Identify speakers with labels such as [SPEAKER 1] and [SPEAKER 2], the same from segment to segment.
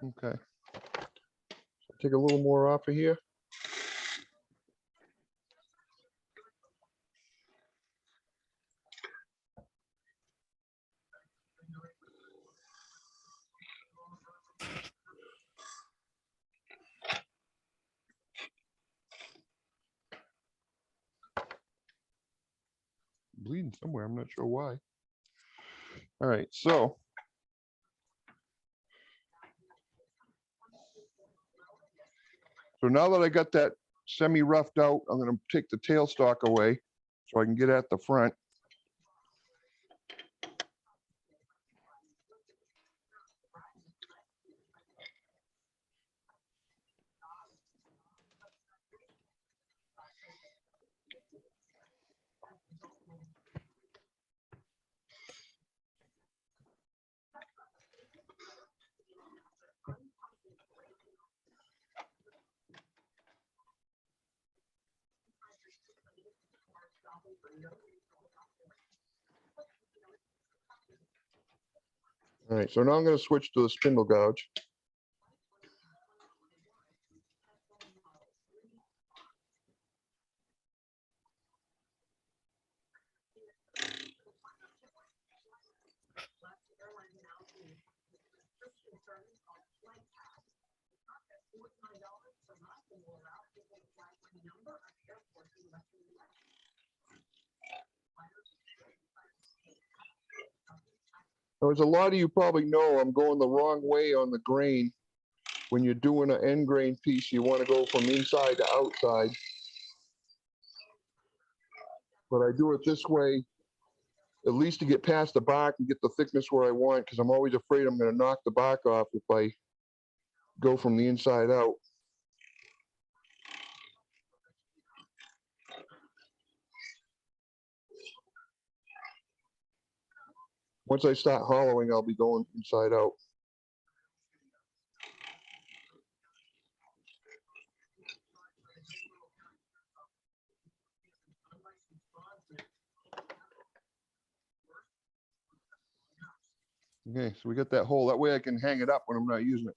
[SPEAKER 1] Okay. Take a little more off of here. Bleeding somewhere, I'm not sure why. All right, so now that I got that semi roughed out, I'm going to take the tailstock away so I can get at the front. All right, so now I'm going to switch to the spindle gouge. Now, as a lot of you probably know, I'm going the wrong way on the grain. When you're doing an end grain piece, you want to go from inside to outside. But I do it this way, at least to get past the bark and get the thickness where I want, because I'm always afraid I'm going to knock the bark off if I go from the inside out. Once I start hollowing, I'll be going inside out. Okay, so we got that hole. That way I can hang it up when I'm not using it.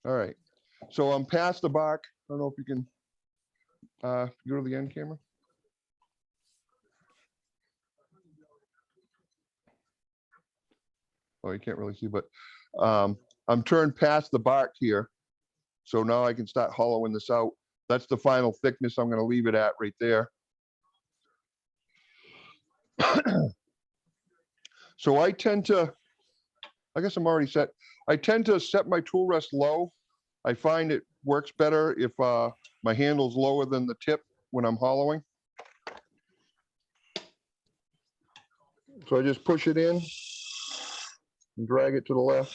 [SPEAKER 1] All right, so I'm past the bark. I don't know if you can go to the end camera. Oh, you can't really see, but I'm turned past the bark here. So now I can start hollowing this out. That's the final thickness I'm going to leave it at right there. So I tend to, I guess I'm already set. I tend to set my tool rest low. I find it works better if my handle's lower than the tip when I'm hollowing. So I just push it in and drag it to the left.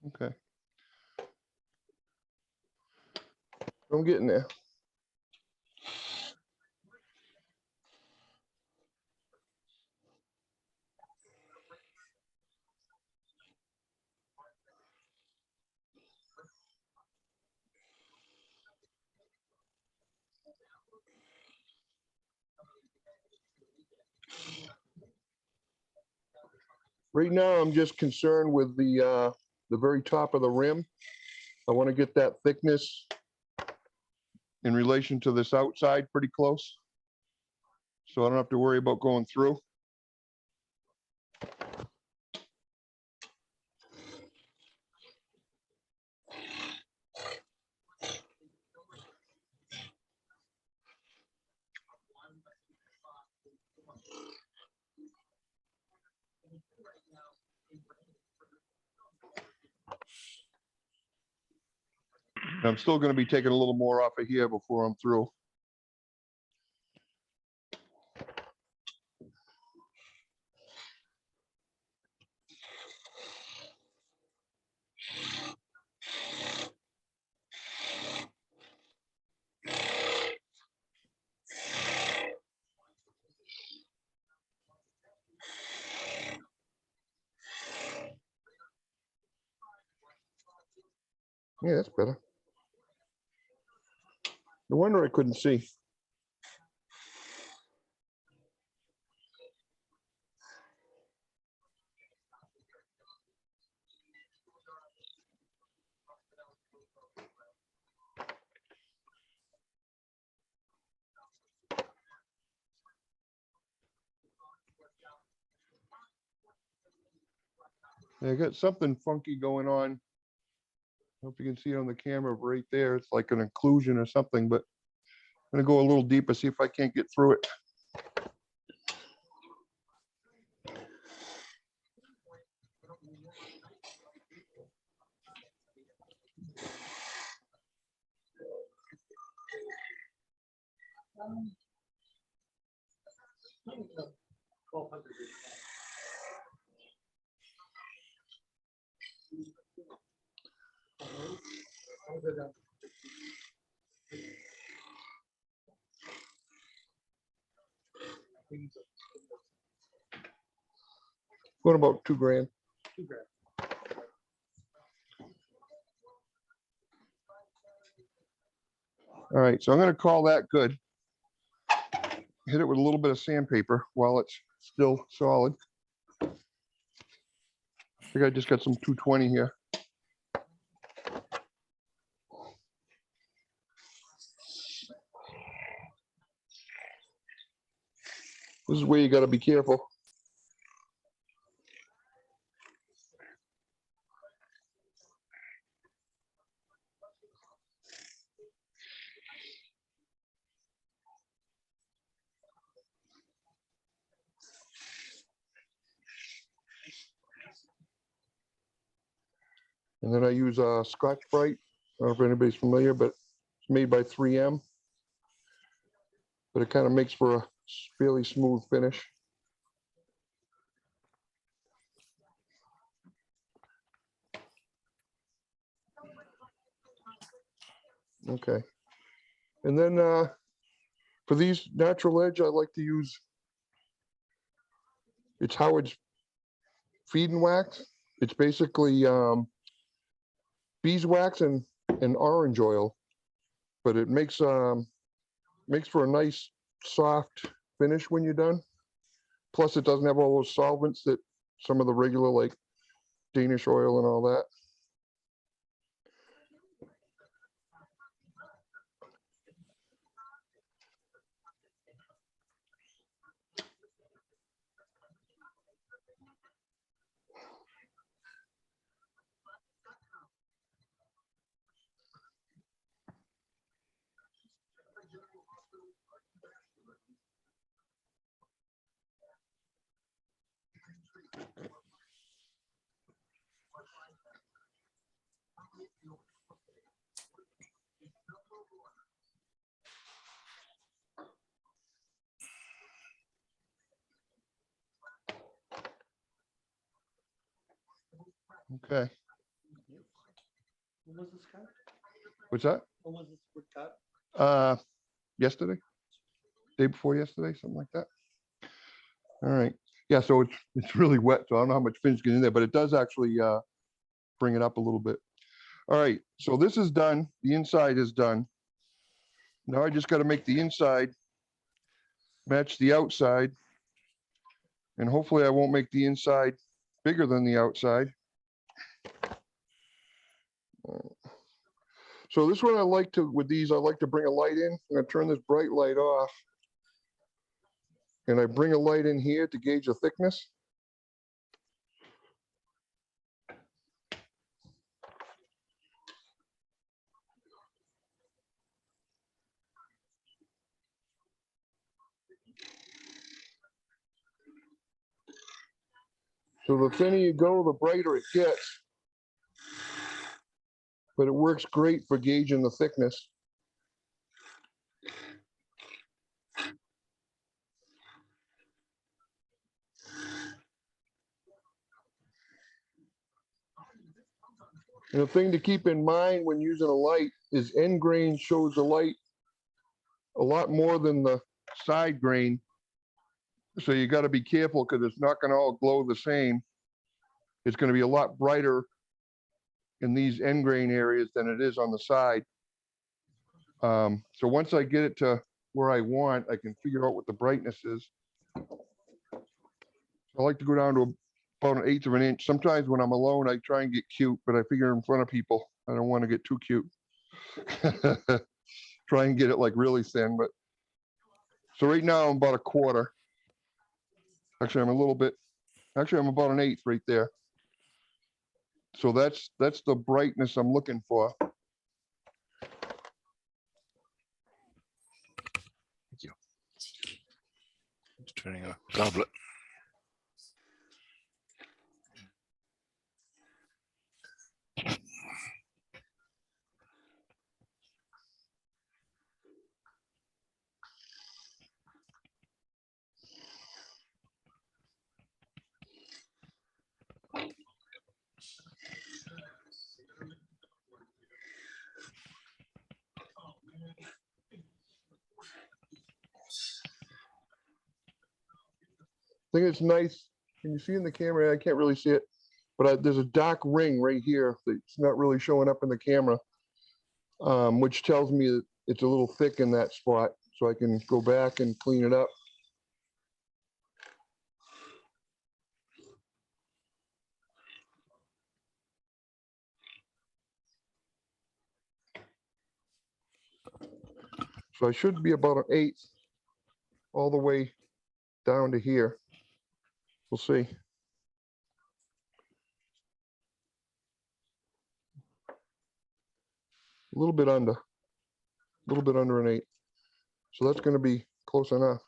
[SPEAKER 1] Okay. I'm getting there. Right now, I'm just concerned with the very top of the rim. I want to get that thickness in relation to this outside pretty close, so I don't have to worry about going through. And I'm still going to be taking a little more off of here before I'm through. Yeah, that's better. No wonder I couldn't see. Yeah, I got something funky going on. Hope you can see it on the camera right there. It's like an occlusion or something, but I'm gonna go a little deeper, see if I can't get through it. What about 2 grand?
[SPEAKER 2] 2 grand.
[SPEAKER 1] All right, so I'm gonna call that good. Hit it with a little bit of sandpaper while it's still solid. I think I just got some 220 here. This is where you got to be careful. And then I use Scotch Brite. I don't know if anybody's familiar, but it's made by 3M. But it kind of makes for a fairly smooth finish. Okay. And then for these natural edge, I like to use, it's Howard's Feed and Wax. It's basically beeswax and orange oil, but it makes for a nice soft finish when you're done. Plus it doesn't have all those solvents that some of the regular like Danish oil and all that. Okay.
[SPEAKER 2] When was this cut?
[SPEAKER 1] What's that?
[SPEAKER 2] When was this wood cut?
[SPEAKER 1] Yesterday, day before yesterday, something like that. All right. Yeah, so it's really wet, so I don't know how much finish get in there, but it does actually bring it up a little bit. All right, so this is done. The inside is done. Now I just got to make the inside match the outside, and hopefully I won't make the inside bigger than the outside. So this one I like to, with these, I like to bring a light in. I'm gonna turn this bright light off. And I bring a light in here to gauge the thickness. So the thinner you go, the brighter it gets. but it works great for gauging the thickness. And the thing to keep in mind when using a light is end grain shows the light a lot more than the side grain. So you got to be careful because it's not going to all glow the same. It's going to be a lot brighter in these end grain areas than it is on the side. So once I get it to where I want, I can figure out what the brightness is. I like to go down to about 1/8 of an inch. Sometimes when I'm alone, I try and get cute, but I figure in front of people, I don't want to get too cute. Try and get it like really thin, but so right now I'm about 1/4. Actually, I'm a little bit, actually I'm about 1/8 right there. So that's the brightness I'm looking for.
[SPEAKER 3] Thank you. Just turning a goblet.
[SPEAKER 1] I think it's nice. Can you see in the camera? I can't really see it, but there's a dark ring right here that's not really showing up in the camera, which tells me that it's a little thick in that spot. So I can go back and clean it up. So I should be about 1/8 all the way down to here. We'll see. A little bit under 1/8. So that's going to be close enough.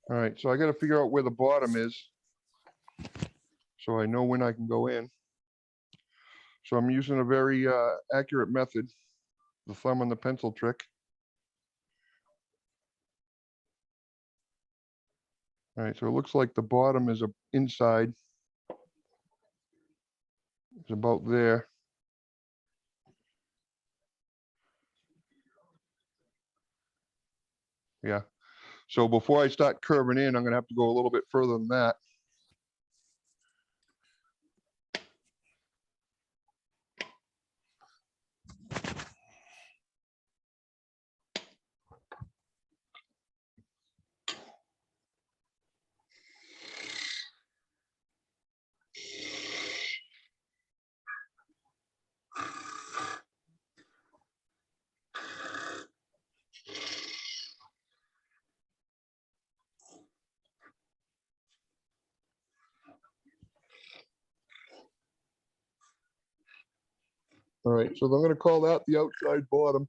[SPEAKER 1] All right, so I got to figure out where the bottom is so I know when I can go in. So I'm using a very accurate method, the thumb and the pencil trick. All right, so it looks like the bottom is inside. It's about there. Yeah. So before I start curving in, I'm going to have to go a little bit further than that. All right, so I'm going to call that the outside bottom.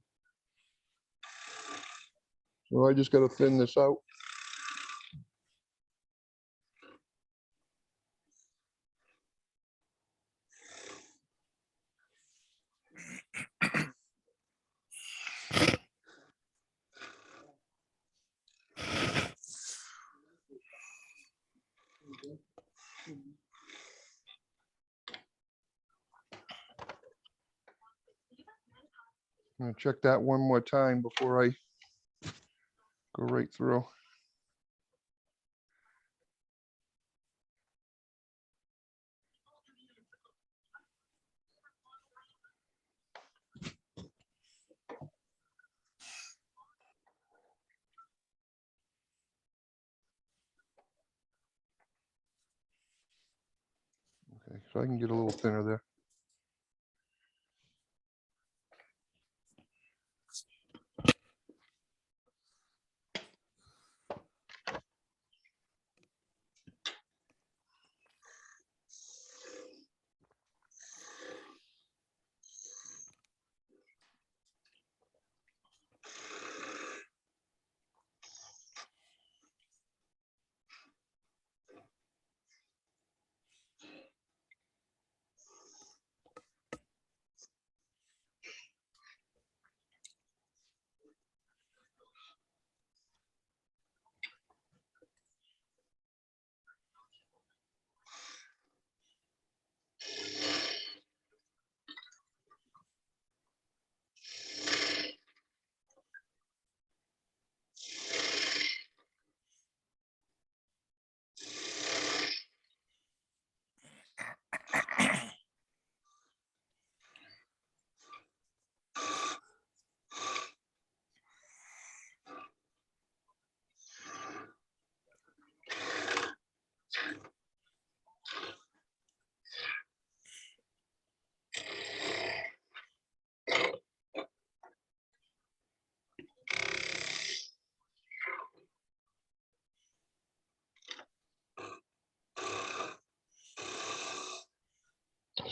[SPEAKER 1] So I just got to thin this out. I'm going to check that one more time before I go right through. Okay, so I can get a little thinner there.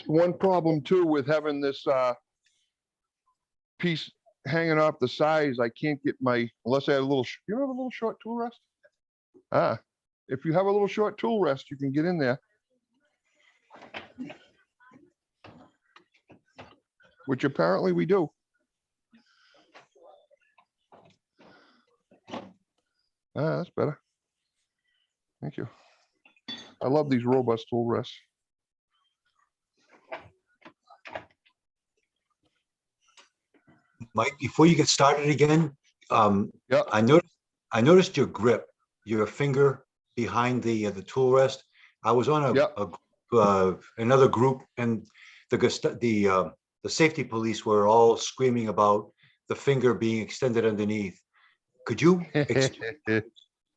[SPEAKER 1] one problem too with having this piece hanging off the sides. I can't get my, unless I have a little, you have a little short tool rest? Ah, if you have a little short tool rest, you can get in there. Which apparently we do. Ah, that's better. Thank you. I love these robust tool rests.
[SPEAKER 4] Mike, before you get started again,
[SPEAKER 1] Yeah.
[SPEAKER 4] I noticed your grip, your finger behind the tool rest. I was on
[SPEAKER 1] Yeah.
[SPEAKER 4] another group, and the safety police were all screaming about the finger being extended underneath. Could you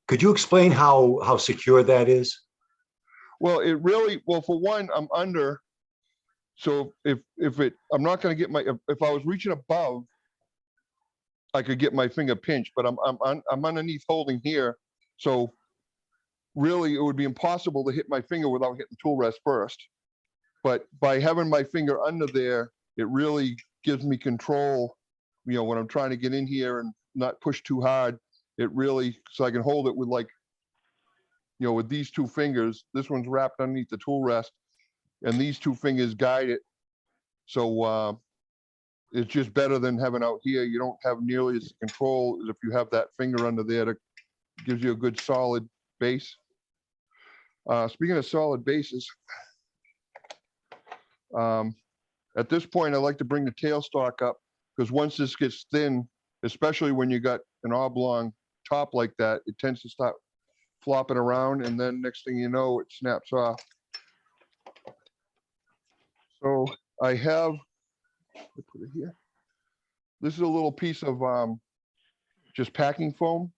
[SPEAKER 4] explain how secure that is?
[SPEAKER 1] Well, it really, well, for one, I'm under. So if I'm not going to get if I was reaching above, I could get my finger pinched, but I'm underneath holding here. So really it would be impossible to hit my finger without hitting the tool rest first. But by having my finger under there, it really gives me control, you know, when I'm trying to get in here and not push too hard. It really, so I can hold it with, like, you know, with these two fingers. This one's wrapped underneath the tool rest, and these two fingers guide it. So it's just better than having out here. You don't have nearly as control as if you have that finger under there. That gives you a good solid base. Speaking of solid bases, at this point, I like to bring the tailstock up, because once this gets thin, especially when you got an oblong top like that, it tends to start flopping around, and then next thing you know, it snaps off. So I have, I put it here. This is a little piece of just packing foam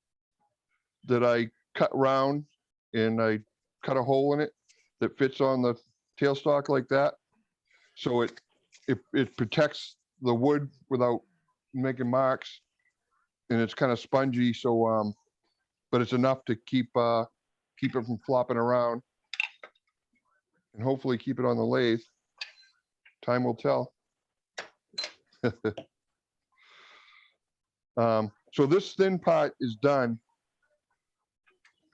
[SPEAKER 1] that I cut round, and I cut a hole in it that fits on the tailstock like that. So it protects the wood without making marks, and it's kind of spongy. So but it's enough to keep it from flopping around, and hopefully keep it on the lathe. Time will tell. So this thin part is done.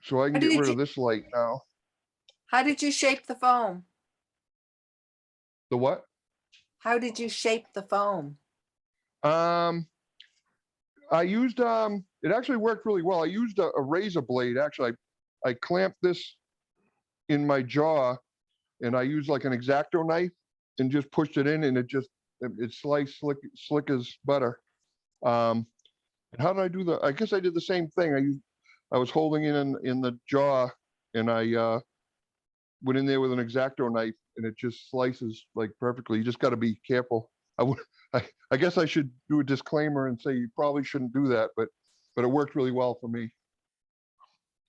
[SPEAKER 1] So I can get rid of this light now.
[SPEAKER 3] How did you shape the foam?
[SPEAKER 1] The what?
[SPEAKER 3] How did you shape the foam?
[SPEAKER 1] I used, it actually worked really well. I used a razor blade. Actually, I clamped this in my jaw, and I used like an X-Acto knife and just pushed it in, and it sliced slick as butter. And how did I do that? I guess I did the same thing. I was holding it in the jaw, and I went in there with an X-Acto knife, and it just slices like perfectly. You just got to be careful. I guess I should do a disclaimer and say you probably shouldn't do that, but it worked really well for me.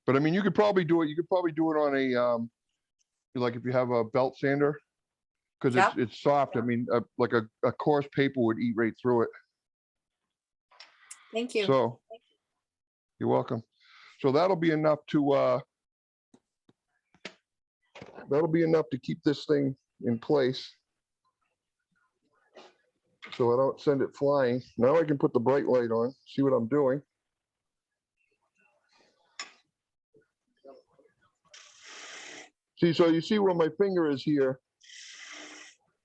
[SPEAKER 1] But I mean, you could probably do it. You could probably do it on a like if you have a belt sander, because
[SPEAKER 3] Yep.
[SPEAKER 1] it's soft. I mean, like a coarse paper would eat right through it.
[SPEAKER 3] Thank you.
[SPEAKER 1] So you're welcome. So that'll be enough to keep this thing in place, so I don't send it flying. Now I can put the bright light on, see what I'm doing. See, so you see where my finger is here.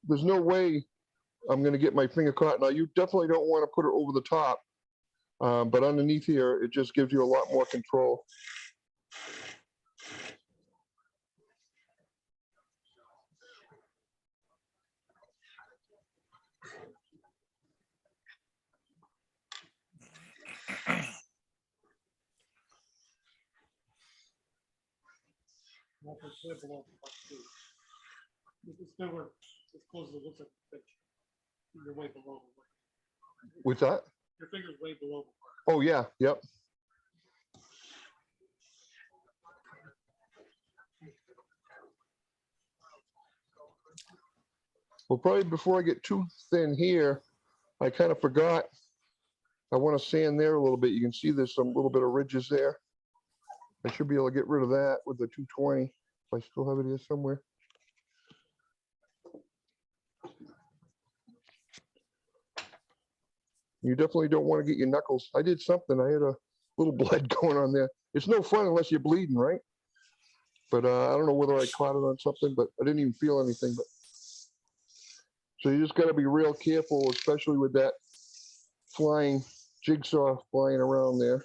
[SPEAKER 1] There's no way I'm going to get my finger caught. Now, you definitely don't want to put it over the top, but underneath here, it just gives you a lot more control.
[SPEAKER 2] It's nowhere as close as it looks like the pitch. You're way below.
[SPEAKER 1] What's that?
[SPEAKER 2] Your finger's way below.
[SPEAKER 1] Oh, yeah, yep. Well, probably before I get too thin here, I kind of forgot. I want to sand there a little bit. You can see there's some little bit of ridges there. I should be able to get rid of that with the 220. If I still have it here somewhere. You definitely don't want to get your knuckles. I did something. I had a little blood going on there. It's no fun unless you're bleeding, right? But I don't know whether I caught it on something, but I didn't even feel anything. But so you just got to be real careful, especially with that flying jigsaw flying around there.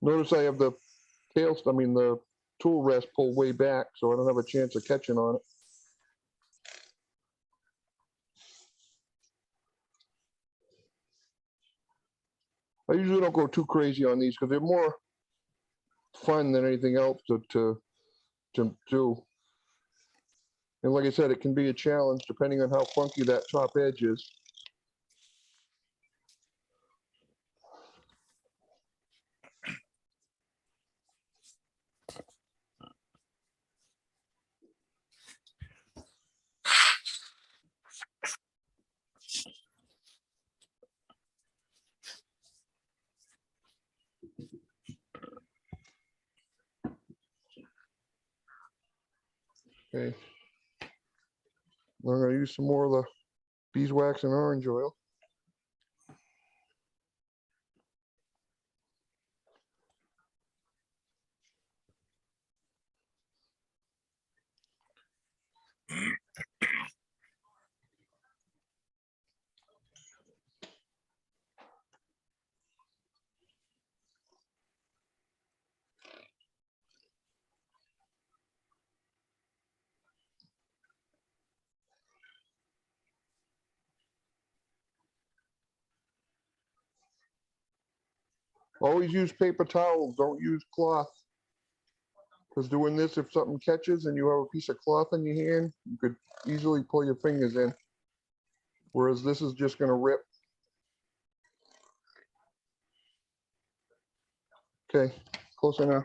[SPEAKER 1] Notice I have the the tool rest pulled way back, so I don't have a chance of catching on it. I usually don't go too crazy on these because they're more fun than anything else to do. And like I said, it can be a challenge depending on how funky that top edge is. Okay. I'm going to use some more of the beeswax and orange oil. Always use paper towels. Don't use cloth. Because doing this, if something catches and you have a piece of cloth in your hand, you could easily pull your fingers in. Whereas this is just going to rip. Okay, close enough.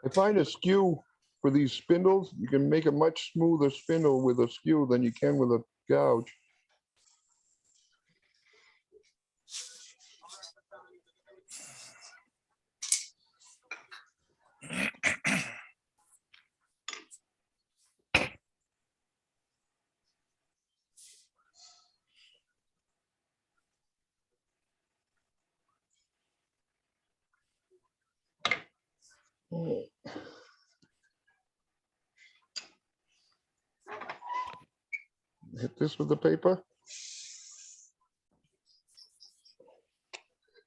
[SPEAKER 1] I find a skew for these spindles, you can make a much smoother spindle with a skew than you can with a gouge. Hit this with the paper.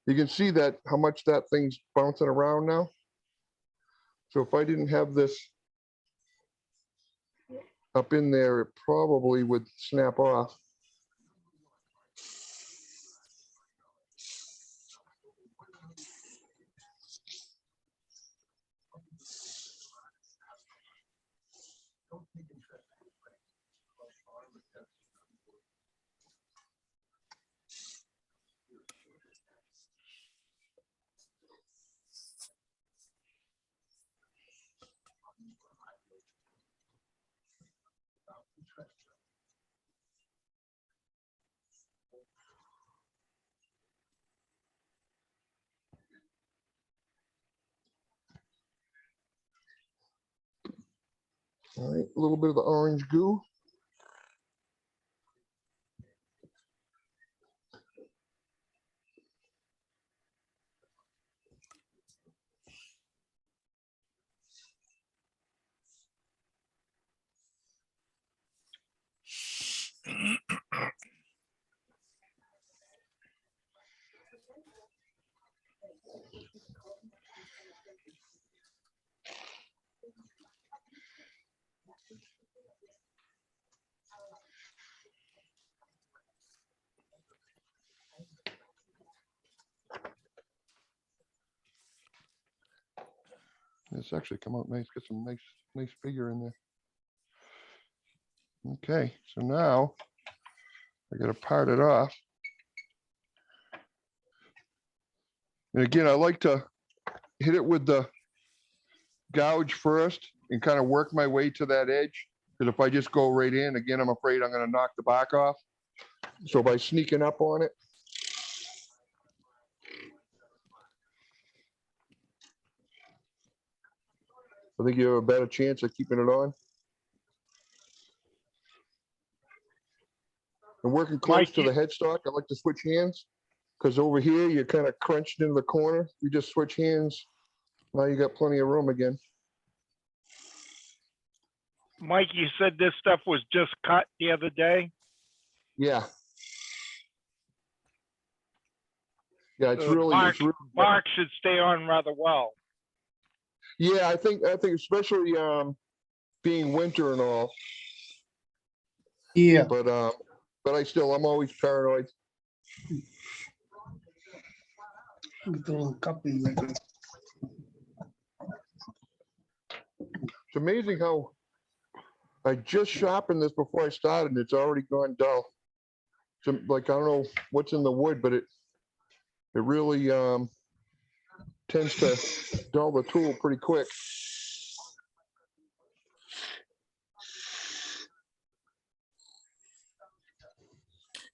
[SPEAKER 1] You can see that how much that thing's bouncing around now. So if I didn't have this up in there, it probably would snap off. All right, a little bit of the orange goo. It's actually come out nice, got some nice figure in there. Okay, so now I gotta part it off. And again, I like to hit it with the gouge first and kind of work my way to that edge. Because if I just go right in, again, I'm afraid I'm gonna knock the back off. So by sneaking up on it, I think you have a better chance of keeping it on. And working close to the headstock, I like to switch hands. Because over here, you're kind of crunched into the corner. You just switch hands. Now you got plenty of room again.
[SPEAKER 5] Mike, you said this stuff was just cut the other day?
[SPEAKER 1] Yeah. Yeah, it's
[SPEAKER 5] So
[SPEAKER 1] really,
[SPEAKER 5] bark should stay on rather well.
[SPEAKER 1] yeah, I think especially being winter and all,
[SPEAKER 3] Yeah,
[SPEAKER 1] but I'm always paranoid.
[SPEAKER 3] with a little copy like it.
[SPEAKER 1] It's amazing how I just sharpened this before I started and it's already gone dull. So, like, I don't know what's in the wood, but it really tends to dull the tool pretty quick.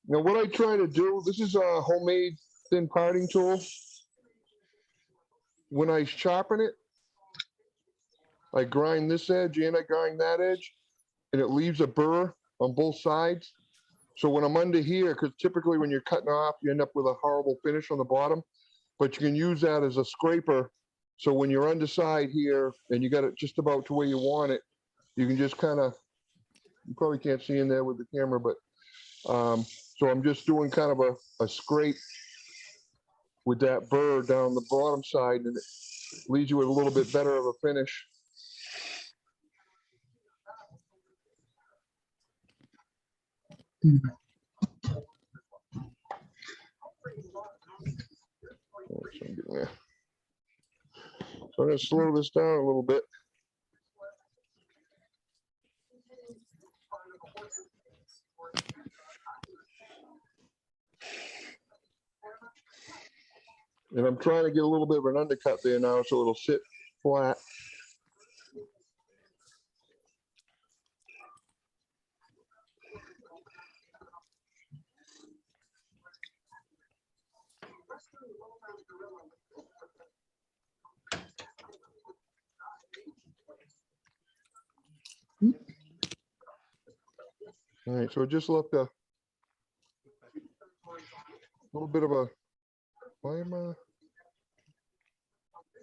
[SPEAKER 1] Now, what I try to do, this is a homemade thin parting tool. When I sharpen it, I grind this edge and I grind that edge, and it leaves a burr on both sides. So when I'm under here, because typically when you're cutting off, you end up with a horrible finish on the bottom, but you can use that as a scraper. So when you're underside here and you got it just about to where you want it, you can just kind of, you probably can't see in there with the camera, but so I'm just doing kind of a scrape with that burr down the bottom side, and it leaves you with a little bit better of a finish. So I'm going to slow this down a little bit. And I'm trying to get a little bit of an undercut there now so it'll sit flat. All right, so just left a little bit of a, why am I?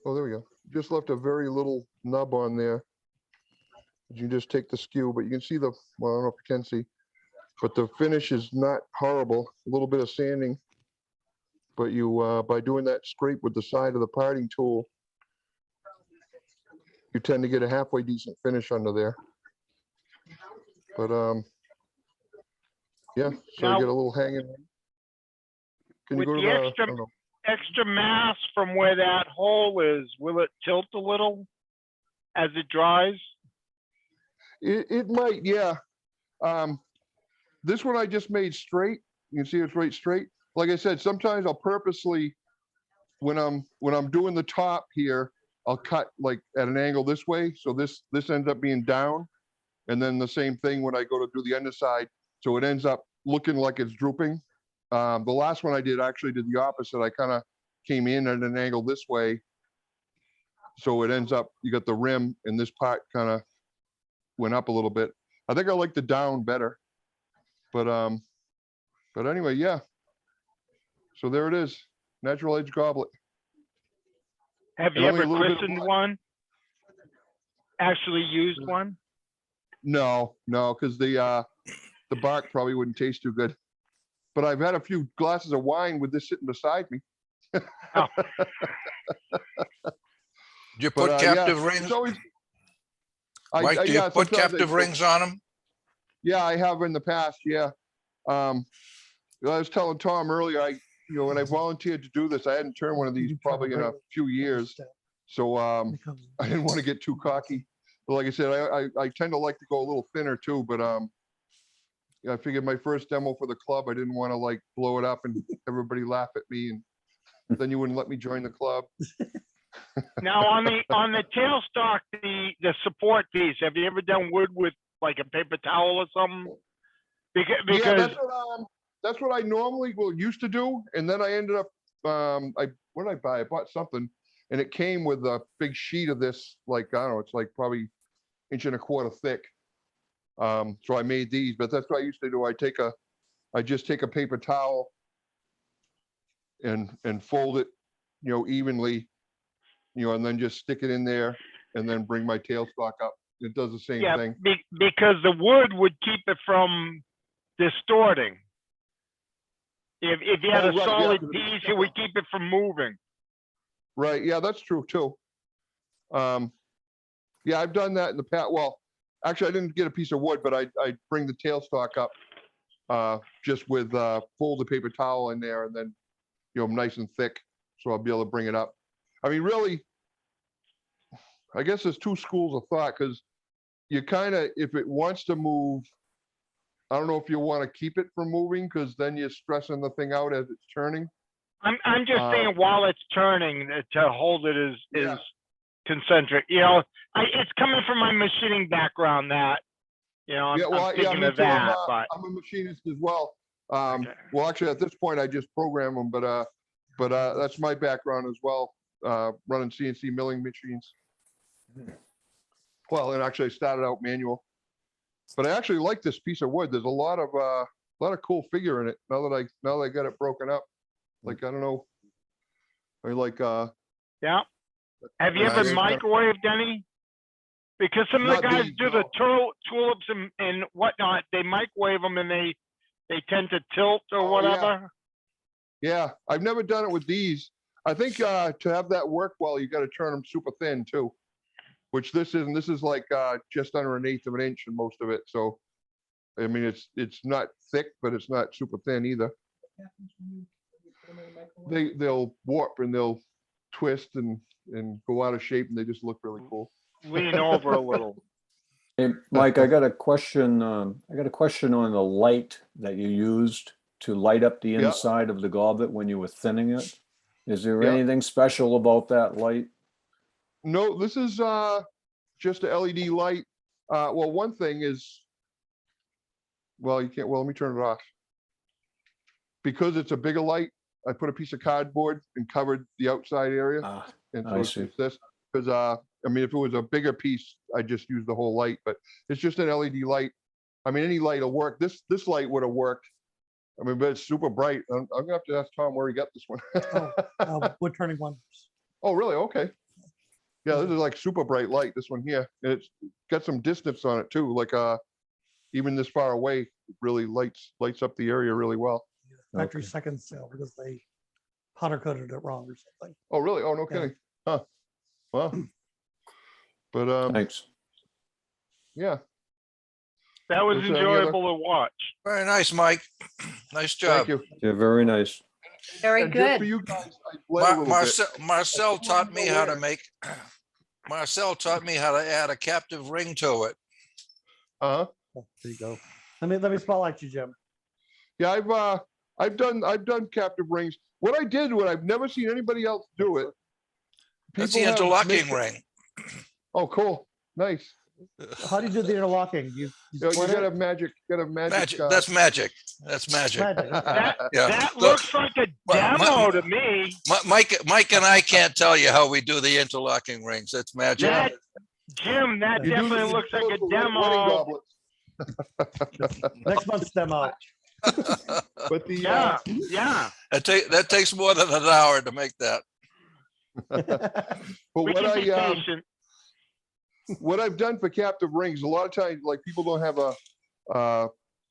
[SPEAKER 1] Oh, there we go. Just left a very little nub on there. You just take the skew, but you can see the, well, I don't know if you can see, but the finish is not horrible. A little bit of sanding, but you, by doing that scrape with the side of the parting tool, you tend to get a halfway decent finish under there. But yeah, so
[SPEAKER 5] Now,
[SPEAKER 1] you get a little hanging. Can you
[SPEAKER 5] with
[SPEAKER 1] go to
[SPEAKER 5] the
[SPEAKER 1] the,
[SPEAKER 5] extra-
[SPEAKER 1] I don't know.
[SPEAKER 5] Extra mass from where that hole is, will it tilt a little as it dries?
[SPEAKER 1] It might, yeah. This one I just made straight. You can see it's right straight. Like I said, sometimes I'll purposely, when I'm doing the top here, I'll cut like at an angle this way. So this ends up being down. And then the same thing when I go to do the underside. So it ends up looking like it's drooping. The last one I did actually did the opposite. I kind of came in at an angle this way. So it ends up, you got the rim and this part kind of went up a little bit. I think I like the down better. But anyway, yeah. So there it is, natural edge goblet.
[SPEAKER 5] Have
[SPEAKER 1] And
[SPEAKER 5] you
[SPEAKER 1] only
[SPEAKER 5] ever
[SPEAKER 1] a little bit of
[SPEAKER 5] christened
[SPEAKER 1] blood.
[SPEAKER 5] one? Actually used one?
[SPEAKER 1] No, because the bark probably wouldn't taste too good. But I've had a few glasses of wine with this sitting beside me.
[SPEAKER 5] Oh.
[SPEAKER 3] Do you put
[SPEAKER 1] But,
[SPEAKER 3] captive
[SPEAKER 1] yeah,
[SPEAKER 3] rings?
[SPEAKER 1] it's always.
[SPEAKER 3] Mike, do you
[SPEAKER 1] yeah,
[SPEAKER 3] put
[SPEAKER 1] sometimes I
[SPEAKER 3] captive
[SPEAKER 1] do.
[SPEAKER 3] rings on them?
[SPEAKER 1] Yeah, I have in the past. Yeah. I was telling Tom earlier, when I volunteered to do this, I hadn't turned one of these probably in a few years. So I didn't want to get too cocky. But like I said, I tend to like to go a little thinner too. But I figured my first demo for the club, I didn't want to like blow it up and everybody laugh at me, and then you wouldn't let me join the club.
[SPEAKER 5] Now on the tailstock, the support piece, have you ever done wood with like a paper towel or something? Because
[SPEAKER 1] Yeah, that's what I normally used to do, and then I ended up what did I buy? I bought something, and it came with a big sheet of this, like I don't know, it's like probably 1.25 inches thick. So I made these, but that's what I used to do. I just take a paper towel and fold it, evenly, and then just stick it in there, and then bring my tailstock up. It does the same thing.
[SPEAKER 5] because the wood would keep it from distorting. If you had
[SPEAKER 1] Oh,
[SPEAKER 5] a
[SPEAKER 1] right, yeah,
[SPEAKER 5] solid
[SPEAKER 1] 'cause
[SPEAKER 5] piece, it would keep it from moving.
[SPEAKER 1] Right. Yeah, that's true too. Yeah, I've done that in the past. Well, actually, I didn't get a piece of wood, but I bring the tailstock up just with fold the paper towel in there, and then nice and thick, so I'll be able to bring it up. I mean, really, I guess there's two schools of thought, because you kind of, if it wants to move, I don't know if you want to keep it from moving, because then you're stressing the thing out as it's turning.
[SPEAKER 5] I'm just saying while it's turning to hold it is
[SPEAKER 1] Yeah.
[SPEAKER 5] concentric. It's coming from my machining background that I'm thinking
[SPEAKER 1] me
[SPEAKER 5] of
[SPEAKER 1] too.
[SPEAKER 5] that. But
[SPEAKER 1] I'm a machinist as well.
[SPEAKER 5] Okay.
[SPEAKER 1] Well, actually, at this point, I just program them, but that's my background as well, running CNC milling machines. Well, and actually, I started out manual, but I actually like this piece of wood. There's a lot of cool figure in it. Now that I got it broken up, like I don't know, I like
[SPEAKER 5] yeah. Have you ever
[SPEAKER 3] Nice.
[SPEAKER 5] microwaved any? Because some of the
[SPEAKER 1] Not
[SPEAKER 5] guys
[SPEAKER 1] these,
[SPEAKER 5] do the
[SPEAKER 1] no.
[SPEAKER 5] tulips and whatnot. They microwave them and they tend to tilt or
[SPEAKER 1] Oh, yeah.
[SPEAKER 5] whatever.
[SPEAKER 1] Yeah, I've never done it with these. I think to have that work well, you got to turn them super thin too, which this isn't. This is like just under 1/8 of an inch in most of it. So, I mean, it's not thick, but it's not super thin either. They'll warp and they'll twist and go out of shape, and they just look really cool.
[SPEAKER 5] Lean over a little.
[SPEAKER 6] Hey, Mike, I got a question. On the light that you used to light up the
[SPEAKER 1] Yeah.
[SPEAKER 6] inside of the goblet when you were thinning it. Is there
[SPEAKER 1] Yeah.
[SPEAKER 6] anything special about that light?
[SPEAKER 1] No, this is just a LED light. Well, one thing is, well, you can't. Well, let me turn it off. Because it's a bigger light, I put a piece of cardboard and covered the outside area. And so
[SPEAKER 6] I
[SPEAKER 1] it's
[SPEAKER 6] see.
[SPEAKER 1] just this, because I mean, if it was a bigger piece, I just use the whole light, but it's just an LED light. I mean, any light will work. This light would have worked. I mean, but it's super bright. I'm gonna have to ask Tom where he got this one.
[SPEAKER 2] Wood turning one.
[SPEAKER 1] Oh, really? Okay. Yeah, this is like super bright light, this one here. And it's got some distance on it too. Like even this far away, it really lights up the area really well.
[SPEAKER 2] Factory second sale because they powder coated it wrong or something.
[SPEAKER 1] Oh, really? Oh, no
[SPEAKER 2] Yeah.
[SPEAKER 1] kidding. Huh. Well. But
[SPEAKER 6] Thanks.
[SPEAKER 1] yeah.
[SPEAKER 5] That was
[SPEAKER 1] Was there any other-
[SPEAKER 5] enjoyable to watch.
[SPEAKER 3] Very nice, Mike. Nice job.
[SPEAKER 1] Thank you.
[SPEAKER 6] Yeah, very nice.
[SPEAKER 7] Very
[SPEAKER 1] And just for
[SPEAKER 7] good.
[SPEAKER 1] you guys, I bled a little bit.
[SPEAKER 3] Marcel taught me how to
[SPEAKER 1] aware.
[SPEAKER 3] make, Marcel taught me how to add a captive ring to it.
[SPEAKER 1] Uh-huh.
[SPEAKER 2] Oh, there you go. Let me spotlight you, Jim.
[SPEAKER 1] Yeah, I've done captive rings. What I've never seen anybody else do it.
[SPEAKER 3] That's the
[SPEAKER 1] People have
[SPEAKER 3] interlocking
[SPEAKER 1] mixed-
[SPEAKER 3] ring.
[SPEAKER 1] Oh, cool. Nice.
[SPEAKER 3] How do you do the interlocking? You
[SPEAKER 1] You know, you
[SPEAKER 3] split
[SPEAKER 1] gotta
[SPEAKER 3] it?
[SPEAKER 1] have magic,
[SPEAKER 7] Magic, that's magic. That's magic.
[SPEAKER 3] Magic, okay.
[SPEAKER 7] Yeah.
[SPEAKER 5] That
[SPEAKER 7] Look,
[SPEAKER 5] looks like a
[SPEAKER 7] my-
[SPEAKER 5] demo to me.
[SPEAKER 7] Mike and I can't tell you how we do the interlocking rings. That's magic.
[SPEAKER 5] That, Jim, that
[SPEAKER 1] You do-
[SPEAKER 5] definitely
[SPEAKER 1] you
[SPEAKER 5] looks
[SPEAKER 1] do
[SPEAKER 5] like a
[SPEAKER 1] those wedding
[SPEAKER 5] demo.
[SPEAKER 1] goblets.
[SPEAKER 3] Next month's demo.
[SPEAKER 1] But the,
[SPEAKER 5] Yeah, yeah.
[SPEAKER 7] That takes more than an hour to make that.
[SPEAKER 1] but
[SPEAKER 5] We
[SPEAKER 1] what
[SPEAKER 5] can be
[SPEAKER 1] I,
[SPEAKER 5] patient.
[SPEAKER 1] what I've done for captive rings, a lot of times, like people don't have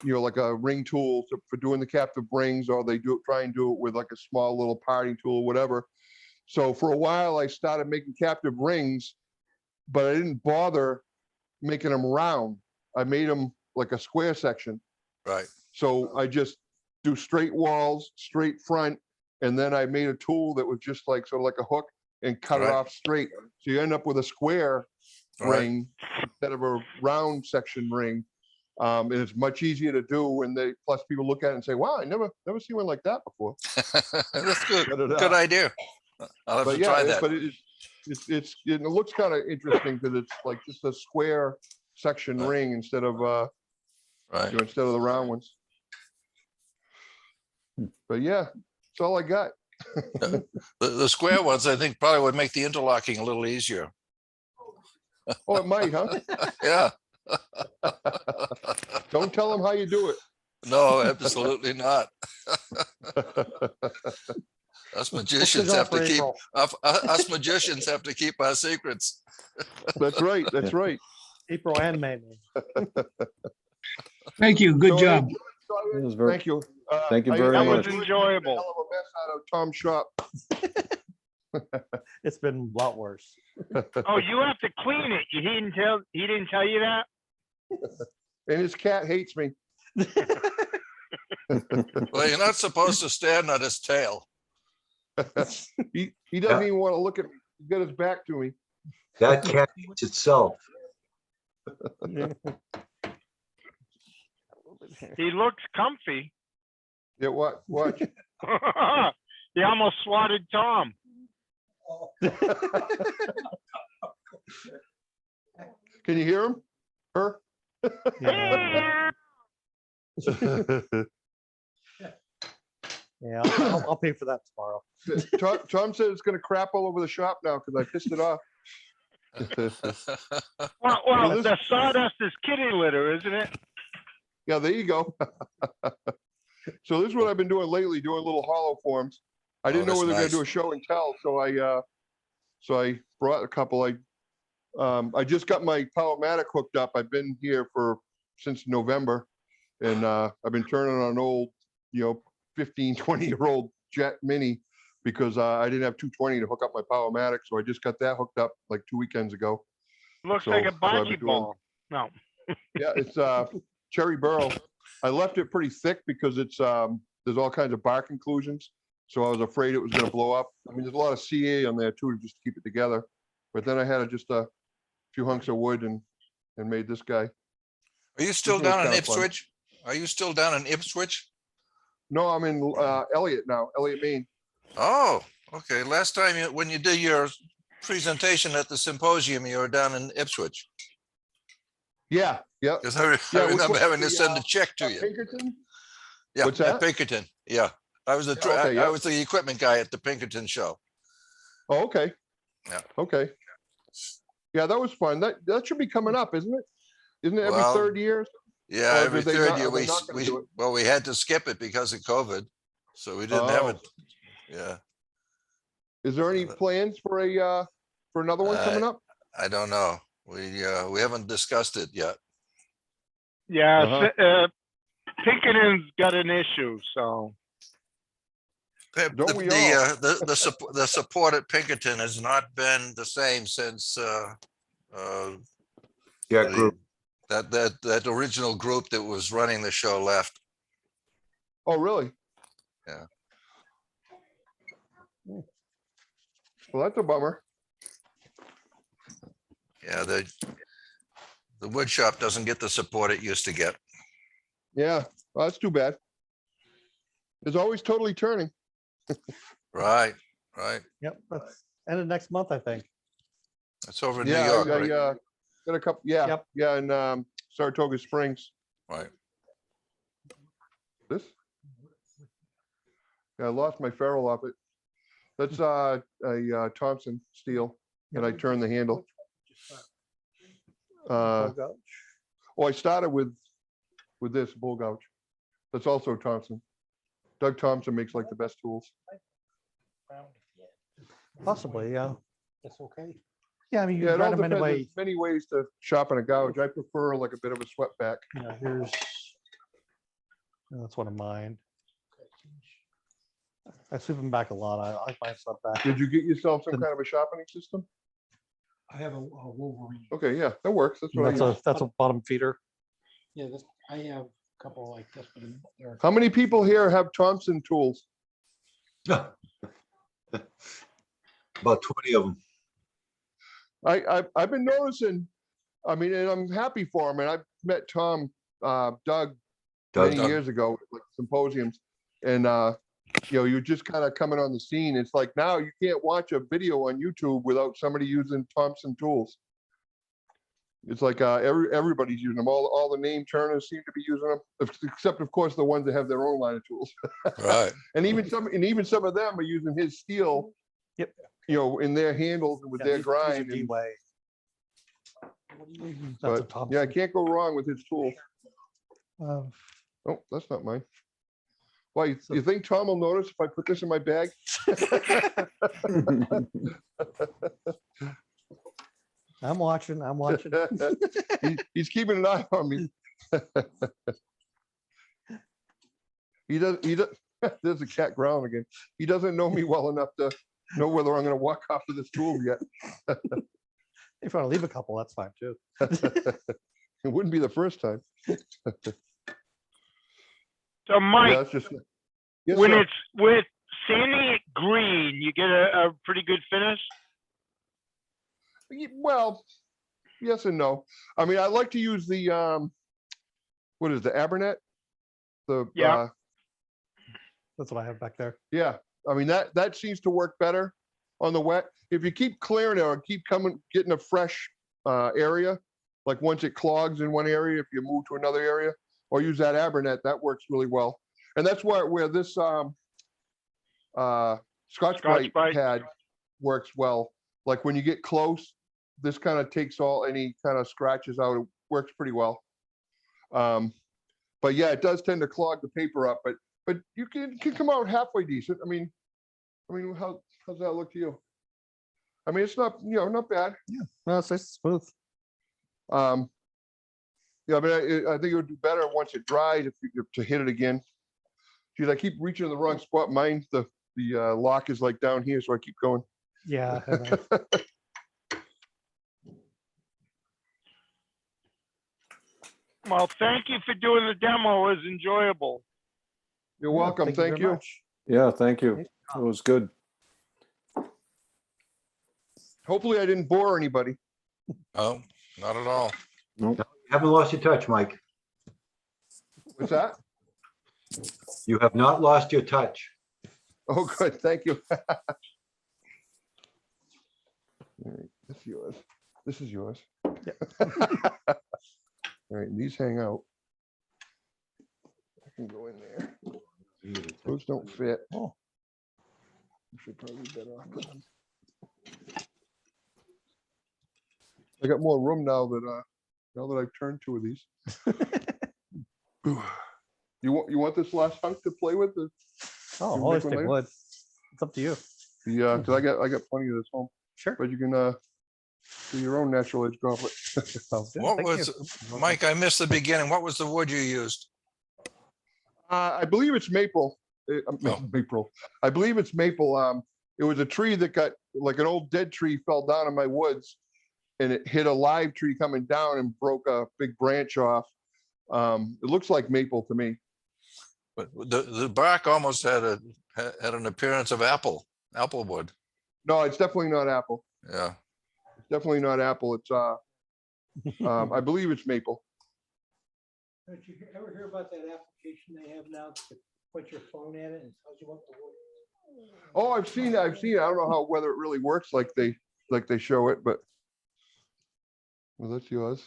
[SPEAKER 1] you know, like a ring tool for doing the captive rings, or they try and do it with like a small little parting tool, whatever. So for a while, I started making captive rings, but I didn't bother making them round. I made them like a square section.
[SPEAKER 7] Right.
[SPEAKER 1] So I just do straight walls, straight front, and then I made a tool that was just like sort of like a hook and cut it
[SPEAKER 7] Right.
[SPEAKER 1] off straight. So you end up with a square
[SPEAKER 7] Right.
[SPEAKER 1] ring instead of a round section ring. And it's much easier to do when plus people look at it and say, wow, I never seen one like that before.
[SPEAKER 7] That's good.
[SPEAKER 1] Cut it
[SPEAKER 7] Good
[SPEAKER 1] out.
[SPEAKER 7] idea. I'll have
[SPEAKER 1] But
[SPEAKER 7] to
[SPEAKER 1] yeah,
[SPEAKER 7] try that.
[SPEAKER 1] but it looks kind of interesting because it's like just a square section
[SPEAKER 7] Right.
[SPEAKER 1] ring instead of
[SPEAKER 7] Right.
[SPEAKER 1] instead of the round ones. But yeah, that's all I got.
[SPEAKER 7] The square ones, I think, probably would make the interlocking a little easier.
[SPEAKER 1] Oh, it might, huh?
[SPEAKER 7] Yeah.
[SPEAKER 1] Don't tell them how you do it.
[SPEAKER 7] No, absolutely not. Us magicians have to keep us magicians have to keep our secrets.
[SPEAKER 1] That's right. That's right.
[SPEAKER 3] April and May.
[SPEAKER 2] Thank you. Good
[SPEAKER 1] So,
[SPEAKER 2] job.
[SPEAKER 6] It was very-
[SPEAKER 1] Thank you.
[SPEAKER 6] Thank you
[SPEAKER 1] I-
[SPEAKER 6] very
[SPEAKER 1] I
[SPEAKER 5] That was
[SPEAKER 6] much.
[SPEAKER 5] enjoyable.
[SPEAKER 1] Hell of a mess out of Tom's shop.
[SPEAKER 3] It's been a lot worse.
[SPEAKER 5] Oh, you have to clean it. He didn't tell you that?
[SPEAKER 1] And his cat hates me.
[SPEAKER 7] Well, you're not supposed to stand on his tail.
[SPEAKER 1] He doesn't even want to look at me. He's got his back to me.
[SPEAKER 4] That cat eats itself.
[SPEAKER 5] He looks comfy.
[SPEAKER 1] Yeah, watch.
[SPEAKER 5] He almost swatted Tom.
[SPEAKER 1] Can you hear him? Her?
[SPEAKER 3] Yeah, I'll pay for that tomorrow.
[SPEAKER 1] Tom said it's gonna crap all over the shop now because I pissed it off.
[SPEAKER 5] Well,
[SPEAKER 1] this-
[SPEAKER 5] the sawdust is kitty litter, isn't it?
[SPEAKER 1] Yeah, there you go. So this is what I've been doing lately, doing little hollow forms. I didn't know
[SPEAKER 7] that's
[SPEAKER 1] whether they're gonna do
[SPEAKER 7] nice.
[SPEAKER 1] a show and tell, so I brought a couple. I just got my Powermatic hooked up. I've been here since November, and I've been turning on an old, 15, 20-year-old Jet Mini because I didn't have 220 to hook up my Powermatic, so I just got that hooked up like 2 weekends ago.
[SPEAKER 5] Looks
[SPEAKER 1] So-
[SPEAKER 5] like a
[SPEAKER 1] so I've been
[SPEAKER 5] bocce
[SPEAKER 1] doing-
[SPEAKER 5] ball. No.
[SPEAKER 1] Yeah, it's cherry burl. I left it pretty thick because there's all kinds of bark inclusions. So I was afraid it was gonna blow up. I mean, there's a lot of CA on there too, to just keep it together. But then I had just a few hunks of wood and made this guy.
[SPEAKER 7] Are you still
[SPEAKER 1] This was
[SPEAKER 7] down in
[SPEAKER 1] kinda fun.
[SPEAKER 7] Ipswich? Are you still down in Ipswich?
[SPEAKER 1] No, I'm in Elliott now, Elliott, Maine.
[SPEAKER 7] Oh, okay. Last time when you did your presentation at the symposium, you were down in Ipswich.
[SPEAKER 1] Yeah, yeah.
[SPEAKER 7] Because I
[SPEAKER 1] Yeah, which
[SPEAKER 7] remember
[SPEAKER 1] was
[SPEAKER 7] having to
[SPEAKER 1] the,
[SPEAKER 7] send a check to you.
[SPEAKER 1] Pinkerton?
[SPEAKER 7] Yeah,
[SPEAKER 1] what's
[SPEAKER 7] at
[SPEAKER 1] that?
[SPEAKER 7] Pinkerton. Yeah, I was the
[SPEAKER 1] Yeah, okay,
[SPEAKER 7] I
[SPEAKER 1] yeah.
[SPEAKER 7] was the equipment guy at the Pinkerton show.
[SPEAKER 1] Oh, okay.
[SPEAKER 7] Yeah.
[SPEAKER 1] Okay. Yeah, that was fun. That should be coming up, isn't it? Isn't it every
[SPEAKER 7] Well,
[SPEAKER 1] third year?
[SPEAKER 7] Yeah,
[SPEAKER 1] Or
[SPEAKER 7] every
[SPEAKER 1] did they
[SPEAKER 7] third
[SPEAKER 1] not-
[SPEAKER 7] year
[SPEAKER 1] are they not gonna do it?
[SPEAKER 7] we had to skip it because of COVID, so we didn't have it.
[SPEAKER 1] Oh.
[SPEAKER 7] Yeah,
[SPEAKER 1] Is there any plans for another one coming up?
[SPEAKER 7] I don't know. We haven't discussed it yet.
[SPEAKER 5] Yeah,
[SPEAKER 1] Uh-huh.
[SPEAKER 5] Pinkerton's got an issue, so.
[SPEAKER 1] Don't we all?
[SPEAKER 7] The support at Pinkerton has not been the same since
[SPEAKER 4] Yeah,
[SPEAKER 7] the-
[SPEAKER 4] group.
[SPEAKER 7] that original group that was running the show left.
[SPEAKER 1] Oh, really?
[SPEAKER 7] Yeah.
[SPEAKER 1] Well, that's a bummer.
[SPEAKER 7] Yeah, the wood shop doesn't get the support it used to get.
[SPEAKER 1] Yeah, well, that's too bad. It's always totally turning.
[SPEAKER 7] Right, right.
[SPEAKER 3] Yep, that's end of next month, I think.
[SPEAKER 7] It's over in New
[SPEAKER 1] Yeah,
[SPEAKER 7] York, right?
[SPEAKER 1] got a couple, yeah,
[SPEAKER 3] Yep.
[SPEAKER 1] yeah, in Saratoga Springs.
[SPEAKER 7] Right.
[SPEAKER 1] This? Yeah, I lost my ferrule off it. That's a Thompson steel, and I turned the handle.
[SPEAKER 3] Bull gouge.
[SPEAKER 1] Oh, I started with this bull gouge. That's also Thompson. Doug Thompson makes like the best tools.
[SPEAKER 3] Possibly, yeah.
[SPEAKER 2] That's okay.
[SPEAKER 3] Yeah, I mean, you
[SPEAKER 1] Yeah,
[SPEAKER 3] can
[SPEAKER 1] it all
[SPEAKER 3] grind them
[SPEAKER 1] depends.
[SPEAKER 3] anyway.
[SPEAKER 1] There's many ways to sharpen a gouge. I prefer like a bit of a swept back.
[SPEAKER 3] Yeah, here's, that's one of mine. I sweep them back a lot. I like mine swept back.
[SPEAKER 1] Did you get yourself some kind of a sharpening system?
[SPEAKER 2] I have a Wolverine.
[SPEAKER 1] Okay, yeah, that works. That's what I use.
[SPEAKER 3] That's a bottom feeder.
[SPEAKER 2] Yeah, this, I have a couple like this, but they're.
[SPEAKER 1] How many people here have Thompson tools?
[SPEAKER 4] About 20 of them.
[SPEAKER 1] I've been noticing, I mean, and I'm happy for him. And I've met Doug
[SPEAKER 4] Doug.
[SPEAKER 1] many years ago, at, like symposiums. And you're just kind of coming on the scene. It's like now you can't watch a video on YouTube without somebody using Thompson tools. It's like everybody's using them. All the name turners seem to be using them, except of course the ones that have their own line of tools.
[SPEAKER 7] Right.
[SPEAKER 1] And even some of them are using his steel.
[SPEAKER 3] Yep.
[SPEAKER 1] In their handles and with their grind. and-
[SPEAKER 3] D-way. That's a
[SPEAKER 1] But
[SPEAKER 3] Thompson.
[SPEAKER 1] yeah, I can't go wrong with his tool.
[SPEAKER 3] Um,
[SPEAKER 1] Oh, that's not mine. Why, you think Tom will notice if I put this in my bag?
[SPEAKER 3] I'm watching.
[SPEAKER 1] He's keeping an eye on me. He does, there's a cat growling again. He doesn't know me well enough to know whether I'm gonna walk off with this tool yet.
[SPEAKER 3] If you want to leave a couple, that's fine too.
[SPEAKER 1] It wouldn't be the first time.
[SPEAKER 5] So
[SPEAKER 1] Yeah,
[SPEAKER 5] Mike,
[SPEAKER 1] that's just. Yes,
[SPEAKER 5] when
[SPEAKER 1] sir.
[SPEAKER 5] it's with sanding it green, you get a pretty good finish.
[SPEAKER 1] Well, yes and no. I mean, I like to use the, what is the Abernet? The,
[SPEAKER 5] Yeah.
[SPEAKER 3] That's what I have back there.
[SPEAKER 1] yeah, I mean, that seems to work better on the wet. If you keep clearing it or keep getting a fresh area, like once it clogs in one area, if you move to another area, or use that Abernet, that works really well. And that's where this Scotch-Brite
[SPEAKER 5] Brite.
[SPEAKER 1] pad works well. Like when you get close, this kind of takes any kind of scratches out. It works pretty well. But yeah, it does tend to clog the paper up, but you can come out halfway decent. I mean, how's that look to you? I mean, it's not, not bad.
[SPEAKER 3] No, it's nice and smooth.
[SPEAKER 1] Yeah, I mean, I think it would be better once it dries if you to hit it again. Geez, I keep reaching in the wrong spot. Mine, the lock is like down here, so I keep going.
[SPEAKER 3] Yeah. I know.
[SPEAKER 5] Well, thank you for doing the demo. It was enjoyable.
[SPEAKER 1] You're
[SPEAKER 3] Yeah,
[SPEAKER 1] welcome. Thank
[SPEAKER 3] very
[SPEAKER 1] you.
[SPEAKER 3] much.
[SPEAKER 6] Yeah, thank you. It was good.
[SPEAKER 1] Hopefully I didn't bore anybody.
[SPEAKER 7] Oh, not at all.
[SPEAKER 4] Haven't lost your touch, Mike.
[SPEAKER 1] What's that?
[SPEAKER 4] You have not lost your touch.
[SPEAKER 1] Oh, good. Thank you. All right, this is yours. This is yours. All right, these hang out. I can go in there. Those don't fit.
[SPEAKER 3] Oh.
[SPEAKER 1] You should probably be better off with them. I got more room now that I've turned two of these. You want this last hunk to play with?
[SPEAKER 3] Oh,
[SPEAKER 1] You
[SPEAKER 3] always
[SPEAKER 1] make one
[SPEAKER 3] take
[SPEAKER 1] later?
[SPEAKER 3] wood. It's up to you.
[SPEAKER 1] Yeah, because I got plenty of this home,
[SPEAKER 3] Sure.
[SPEAKER 1] but you can do your own natural edge goblet.
[SPEAKER 3] Sounds good.
[SPEAKER 7] What
[SPEAKER 3] Thank
[SPEAKER 7] was,
[SPEAKER 3] you.
[SPEAKER 7] Mike, I missed the beginning. What was the wood you used?
[SPEAKER 1] I believe it's maple. Maple. I believe it's maple. It was a tree that got, like an old dead tree fell down in my woods, and it hit a live tree coming down and broke a big branch off. It looks like maple to me.
[SPEAKER 7] But the bark almost had an appearance of apple wood.
[SPEAKER 1] No, it's definitely not apple.
[SPEAKER 7] Yeah.
[SPEAKER 1] It's definitely not apple. It's I believe it's maple.
[SPEAKER 2] Did you ever hear about that application they have now to put your phone in it and tells you what the word?
[SPEAKER 1] Oh, I've seen it. I don't know whether it really works like they show it, but Well, that's yours.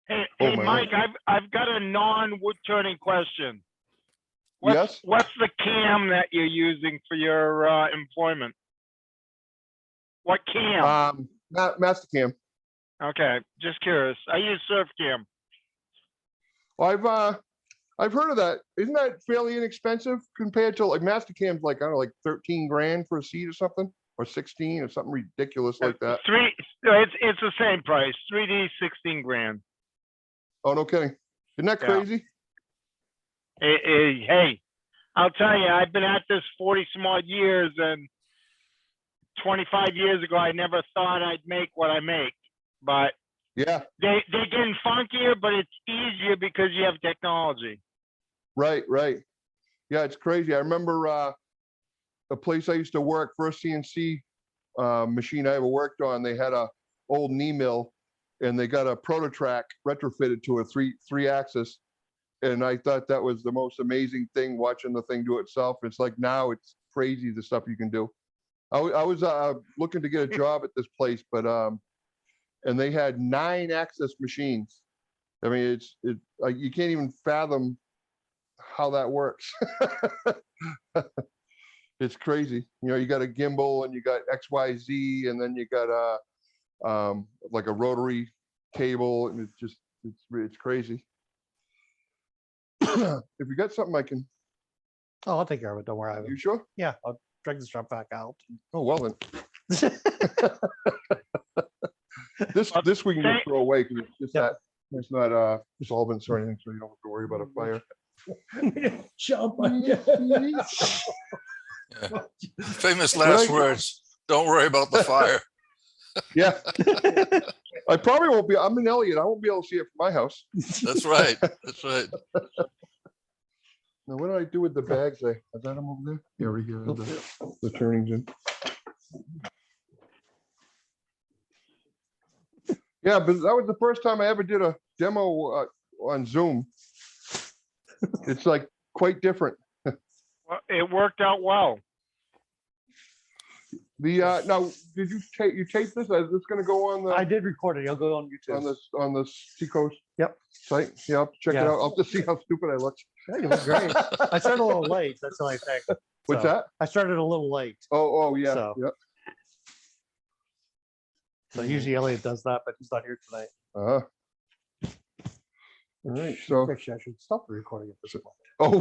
[SPEAKER 5] Hey,
[SPEAKER 1] Oh,
[SPEAKER 5] hey,
[SPEAKER 1] my
[SPEAKER 5] Mike, I've got a non-wood turning question. What's,
[SPEAKER 1] Yes?
[SPEAKER 5] What's the cam that you're using for your employment? What cam?
[SPEAKER 1] Mastercam.
[SPEAKER 5] Okay, just curious. I use surf cam.
[SPEAKER 1] Well, I've heard of that. Isn't that fairly inexpensive compared to like Mastercam's like, I don't know, like 13 grand for a seat or something, or 16 or something ridiculous like that.
[SPEAKER 5] It's the same price. 3D, 16 grand.
[SPEAKER 1] Oh, no kidding. Isn't that
[SPEAKER 5] Yeah.
[SPEAKER 1] crazy?
[SPEAKER 5] Hey, I'll tell you, I've been at this 40 some odd years, and 25 years ago, I never thought I'd make what I make. But
[SPEAKER 1] Yeah,
[SPEAKER 5] they're getting funkier, but it's easier because you have technology.
[SPEAKER 1] right. Yeah, it's crazy. I remember a place I used to work, first CNC machine I ever worked on, they had a old knee mill and they got a Prototrack retrofitted to a three axis. And I thought that was the most amazing thing, watching the thing do itself. It's like now it's crazy the stuff you can do. I was looking to get a job at this place, but and they had 9 axis machines. I mean, it's like you can't even fathom how that works. It's crazy. You know, you got a gimbal and you got XYZ, and then you got like a rotary cable, and it's crazy. If you got something I can,
[SPEAKER 3] Oh, I'll take care of it. Don't worry.
[SPEAKER 1] you sure?
[SPEAKER 3] Yeah, I'll drag the strap back out.
[SPEAKER 1] Oh, well then. This we can just throw away because it's just
[SPEAKER 3] Yep.
[SPEAKER 1] that it's not solvents or anything, so you don't have to worry about a fire.
[SPEAKER 2] Jump on you.
[SPEAKER 7] Famous
[SPEAKER 1] When
[SPEAKER 7] last
[SPEAKER 1] I-
[SPEAKER 7] words. Don't worry about the fire.
[SPEAKER 1] Yeah, I probably won't be. I'm in Elliott. I won't be able to see it from my house.
[SPEAKER 7] That's right. That's right.
[SPEAKER 1] Now, what did I do with the bags? I got them over there. Yeah, we got the turnings in. Yeah, but that was the first time I ever did a demo on Zoom. It's like quite different.
[SPEAKER 5] Well, it worked out well.
[SPEAKER 1] The now, did you tape this? Is this going to go on the
[SPEAKER 3] I did record it. You'll go on YouTube.
[SPEAKER 1] on the Seacoast
[SPEAKER 3] Yep.
[SPEAKER 1] site? Yeah, I'll check it
[SPEAKER 3] Yeah.
[SPEAKER 1] out. I'll just see how stupid I look.
[SPEAKER 3] Yeah, you look great. I started a little late. That's the only thing.
[SPEAKER 1] What's
[SPEAKER 3] So,
[SPEAKER 1] that?
[SPEAKER 3] I started a little late.
[SPEAKER 1] Oh yeah,
[SPEAKER 3] So-
[SPEAKER 1] yeah.
[SPEAKER 3] So usually Elliot does that, but he's not here tonight.
[SPEAKER 1] All right. So,
[SPEAKER 3] Actually, I should stop the recording at this point.
[SPEAKER 1] oh,